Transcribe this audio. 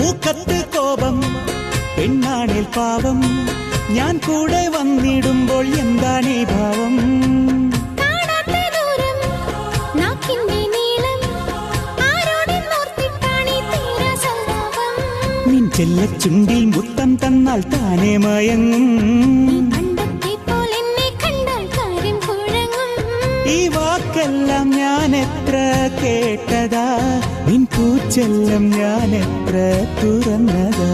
പൂക്കത്ത് കോപം പെണ്ണാണിൽ പാവം ഞാൻ കൂടെ വന്നിടുമ്പോൾ എന്താണീ ഭാവം നിൻ ചെല്ലച്ചുണ്ടിൽ മുത്തം തന്നാൽ താനേ മയങ്ങും ഈ വാക്കെല്ലാം ഞാൻ എത്ര കേട്ടതാ നിൻ പൂച്ചെല്ലം ഞാൻ എത്ര തുറന്നതാ